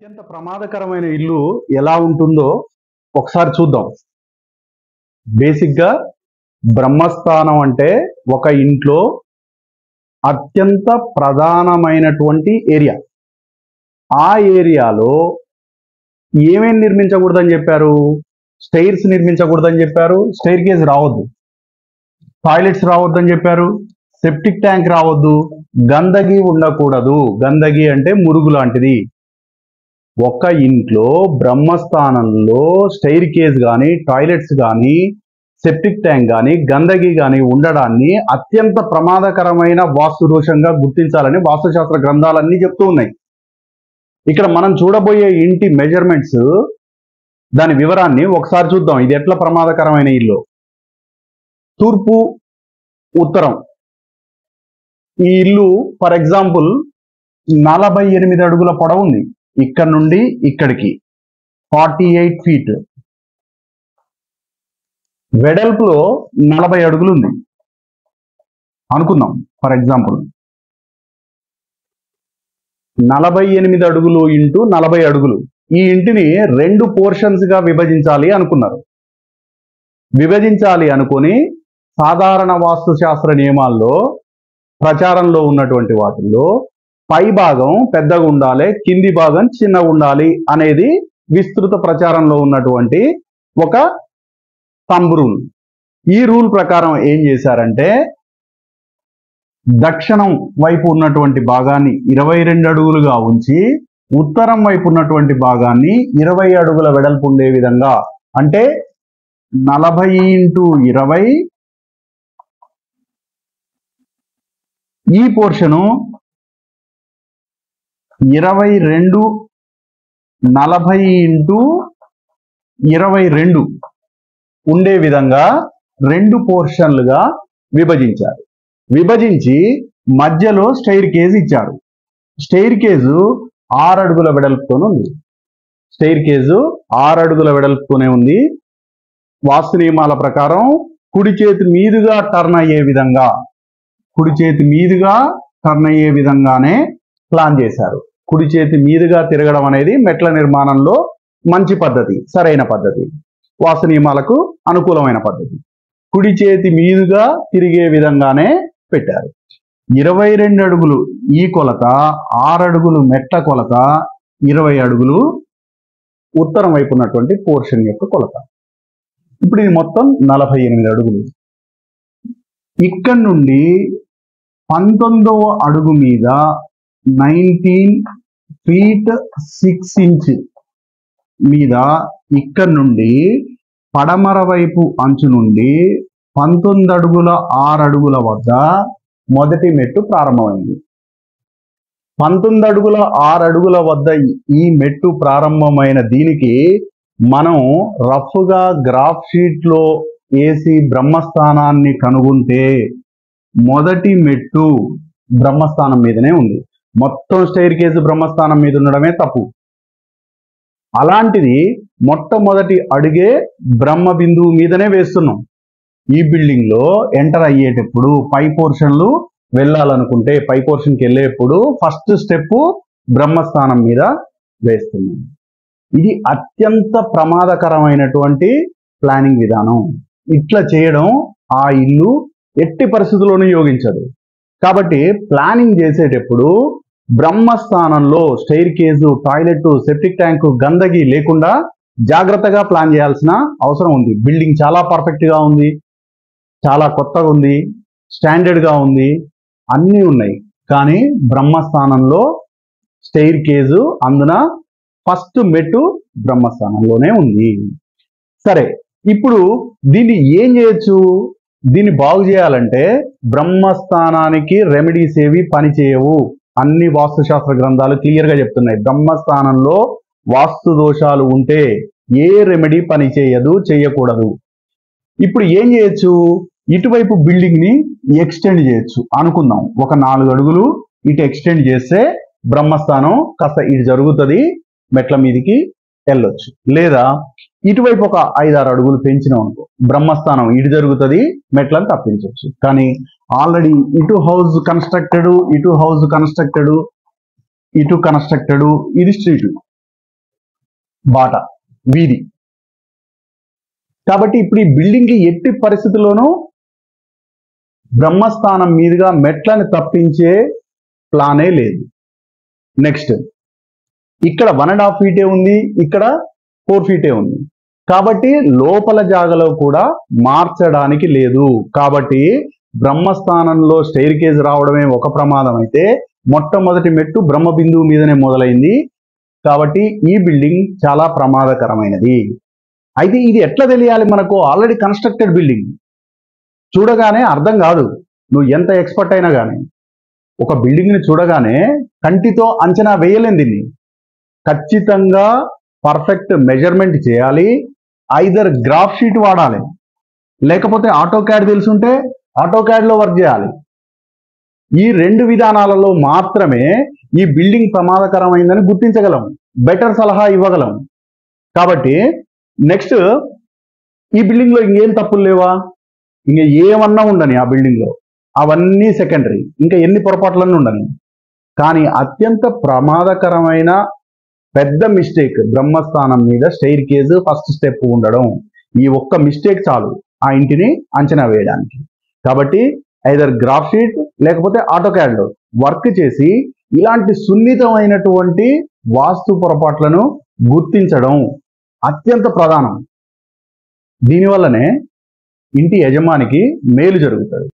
అత్యంత ప్రమాదకరమైన ఇల్లు ఎలా ఉంటుందో ఒకసారి చూద్దాం. బేసిక్గా బ్రహ్మస్థానం అంటే ఒక ఇంట్లో అత్యంత ప్రధానమైనటువంటి ఏరియా. ఆ ఏరియాలో ఏమేమి నిర్మించకూడదని చెప్పారు? స్టైర్స్ నిర్మించకూడదని చెప్పారు, స్టైర్ కేజ్ రావద్దు, టాయిలెట్స్ రావద్దని చెప్పారు, సెప్టిక్ ట్యాంక్ రావద్దు, గందగి ఉండకూడదు. గందగి అంటే మురుగు లాంటిది. ఒక ఇంట్లో బ్రహ్మస్థానంలో స్టైర్ కేజ్ కానీ, టాయిలెట్స్ కానీ, సెప్టిక్ ట్యాంక్ కానీ, గందగి కానీ ఉండడాన్ని అత్యంత ప్రమాదకరమైన వాస్తు దోషంగా గుర్తించాలని వాస్తుశాస్త్ర గ్రంథాలన్నీ చెప్తూ ఉన్నాయి. ఇక్కడ మనం చూడబోయే ఇంటి మెజర్మెంట్స్, దాని వివరాన్ని ఒకసారి చూద్దాం. ఇది ఎట్లా ప్రమాదకరమైన ఇల్లు. తూర్పు ఉత్తరం. ఈ ఇల్లు ఫర్ ఎగ్జాంపుల్ 48 అడుగుల పొడవు ఉంది. ఇక్కడ నుండి ఇక్కడికి 48 ఫీట్. వెడల్పులో 40 అడుగులు ఉంది అనుకుందాం. ఫర్ ఎగ్జాంపుల్ 48 అడుగులు ఇంటూ 40 అడుగులు. ఈ ఇంటిని 2 పోర్షన్స్ గా విభజించాలి అనుకున్నారు. విభజించాలి అనుకొని సాధారణ వాస్తుశాస్త్ర నియమాల్లో ప్రచారంలో ఉన్నటువంటి వాటిల్లో పై భాగం పెద్దగా ఉండాలి, కింది భాగం చిన్నగా ఉండాలి అనేది విస్తృత ప్రచారంలో ఉన్నటువంటి ఒక థంబ్ రూల్. ఈ రూల్ ప్రకారం ఏం చేశారంటే, దక్షిణం వైపు ఉన్నటువంటి భాగాన్ని 22 అడుగులుగా ఉంచి ఉత్తరం వైపు ఉన్నటువంటి భాగాన్ని 20 అడుగుల వెడల్పు ఉండే విధంగా, అంటే 40 × 20, ఈ పోర్షను 22, 40 × 22 ఉండే విధంగా 2 పోర్షన్లుగా విభజించారు. విభజించి మధ్యలో స్టైర్ కేజ్ ఇచ్చారు. స్టైర్ కేజు 6 అడుగుల వెడల్పుతోనే ఉంది. స్టైర్ కేజు 6 అడుగుల వెడల్పుతోనే ఉంది. వాస్తు నియమాల ప్రకారం కుడి చేతి మీదుగా టర్న్ అయ్యే విధంగా, కుడి చేతి మీదుగా టర్న్ అయ్యే విధంగానే ప్లాన్ చేశారు. కుడి చేతి మీదుగా తిరగడం అనేది మెట్ల నిర్మాణంలో మంచి పద్ధతి, సరైన పద్ధతి, వాస్తు నియమాలకు అనుకూలమైన పద్ధతి. కుడి చేతి మీదుగా తిరిగే విధంగానే పెట్టారు. 22 అడుగులు ఈ కొలత, 6 అడుగులు మెట్ల కొలత, 20 అడుగులు ఉత్తరం వైపు ఉన్నటువంటి పోర్షన్ యొక్క కొలత. ఇప్పుడు ఇది మొత్తం 48 అడుగులు. ఇక్కడ నుండి 19వ అడుగు మీద 19 feet 6 inch మీద ఇక్కడ నుండి పడమర వైపు అంచు నుండి 19 అడుగుల 6 అడుగుల వద్ద మొదటి మెట్టు ప్రారంభమైంది. 19 అడుగుల 6 అడుగుల వద్ద ఈ మెట్టు ప్రారంభమైన దీనికి మనం రఫ్గా గ్రాఫ్ షీట్లో వేసి బ్రహ్మస్థానాన్ని కనుగొంటే మొదటి మెట్టు బ్రహ్మస్థానం మీదనే ఉంది. మొత్తం స్టైర్ కేజ్ బ్రహ్మస్థానం మీద ఉండడమే తప్పు. అలాంటిది మొట్టమొదటి అడుగే బ్రహ్మ బిందువు మీదనే వేస్తున్నాం. ఈ బిల్డింగ్ లో ఎంటర్ అయ్యేటప్పుడు పై పోర్షన్లు వెళ్ళాలనుకుంటే, పై పోర్షన్కి వెళ్ళేప్పుడు ఫస్ట్ స్టెప్ బ్రహ్మస్థానం మీద వేస్తున్నాం. ఇది అత్యంత ప్రమాదకరమైనటువంటి ప్లానింగ్ విధానం. ఇట్లా చేయడం ఆ ఇల్లు ఎట్టి పరిస్థితుల్లోనూ యోగించదు. కాబట్టి ప్లానింగ్ చేసేటప్పుడు బ్రహ్మస్థానంలో స్టైర్ కేజు, టాయిలెట్, సెప్టిక్ ట్యాంకు, గందగి లేకుండా జాగ్రత్తగా ప్లాన్ చేయాల్సిన అవసరం ఉంది. బిల్డింగ్ చాలా పర్ఫెక్ట్ గా ఉంది, చాలా కొత్తగా ఉంది, స్టాండర్డ్ గా ఉంది, అన్నీ ఉన్నాయి. కానీ బ్రహ్మస్థానంలో స్టైర్ కేజు, అందున ఫస్ట్ మెట్టు బ్రహ్మస్థానంలోనే ఉంది. సరే, ఇప్పుడు దీన్ని ఏం చేయొచ్చు? దీన్ని బాగు చేయాలంటే బ్రహ్మస్థానానికి రెమెడీస్ ఏవి పని చేయవు. అన్ని వాస్తుశాస్త్ర గ్రంథాలు క్లియర్ గా చెప్తున్నాయి. బ్రహ్మస్థానంలో వాస్తు దోషాలు ఉంటే ఏ రెమెడీ పని చేయదు, చేయకూడదు. ఇప్పుడు ఏం చేయొచ్చు? ఇటువైపు బిల్డింగ్ ని ఎక్స్టెండ్ చేయొచ్చు అనుకుందాం. ఒక 4 అడుగులు ఇటు ఎక్స్టెండ్ చేస్తే బ్రహ్మస్థానం కాస్త ఇటు జరుగుతుంది, మెట్ల మీదకి వెళ్ళొచ్చు. లేదా ఇటువైపు ఒక 5-6 అడుగులు పెంచినాం అనుకో, బ్రహ్మస్థానం ఇటు జరుగుతుంది, మెట్లను తప్పించవచ్చు. కానీ ఆల్రెడీ ఇటు హౌస్ కన్స్ట్రక్టెడ్, ఇటు హౌస్ కన్స్ట్రక్టెడ్, ఇటు కన్స్ట్రక్టెడ్, ఇది స్ట్రీట్. బాట వీధి. కాబట్టి ఇప్పుడు ఈ బిల్డింగ్ కి ఎట్టి పరిస్థితుల్లోనూ బ్రహ్మస్థానం మీదుగా మెట్లని తప్పించే ప్లానే లేదు. నెక్స్ట్ ఇక్కడ 1.5 ఫీటే ఉంది, ఇక్కడ 4 ఫీటే ఉంది. కాబట్టి లోపల జాగలో కూడా మార్చడానికి లేదు. కాబట్టి బ్రహ్మస్థానంలో స్టెయిర్ కేజ్ రావడమే ఒక ప్రమాదం అయితే మొట్టమొదటి మెట్టు బ్రహ్మ బిందువు మీదనే మొదలైంది. కాబట్టి ఈ బిల్డింగ్ చాలా ప్రమాదకరమైనది. అయితే ఇది ఎట్లా తెలియాలి మనకు? ఆల్రెడీ కన్స్ట్రక్టెడ్ బిల్డింగ్ చూడగానే అర్థం కాదు, నువ్వు ఎంత ఎక్స్పర్ట్ అయినా కానీ. ఒక బిల్డింగ్ని చూడగానే కంటితో అంచనా వేయలేం. దీన్ని ఖచ్చితంగా పర్ఫెక్ట్ మెజర్మెంట్ చేయాలి. ఐదర్ గ్రాఫ్ షీట్ వాడాలి, లేకపోతే ఆటో క్యాడ్ తెలుసుంటే ఆటో క్యాడ్లో వర్క్ చేయాలి. ఈ 2 విధానాలలో మాత్రమే ఈ బిల్డింగ్ ప్రమాదకరమైందని గుర్తించగలం, బెటర్ సలహా ఇవ్వగలం. కాబట్టి నెక్స్ట్ ఈ బిల్డింగ్లో ఇంకేం తప్పులు లేవా? ఇంకా ఏమన్నా ఉండని ఆ బిల్డింగ్లో, అవన్నీ సెకండరీ. ఇంకా ఎన్ని పొరపాట్లన్నీ ఉండని. కానీ అత్యంత ప్రమాదకరమైన పెద్ద మిస్టేక్ బ్రహ్మస్థానం మీద స్టెయిర్ కేజ్ ఫస్ట్ స్టెప్ ఉండడం. ఈ ఒక్క మిస్టేక్ చాలు ఆ ఇంటిని అంచనా వేయడానికి. కాబట్టి ఐదర్ గ్రాఫ్ షీట్ లేకపోతే ఆటో క్యాడ్లో వర్క్ చేసి ఇలాంటి సున్నితమైనటువంటి వాస్తు పొరపాట్లను గుర్తించడం అత్యంత ప్రధానం. దీనివల్లనే ఇంటి యజమానికి మేలు జరుగుతుంది.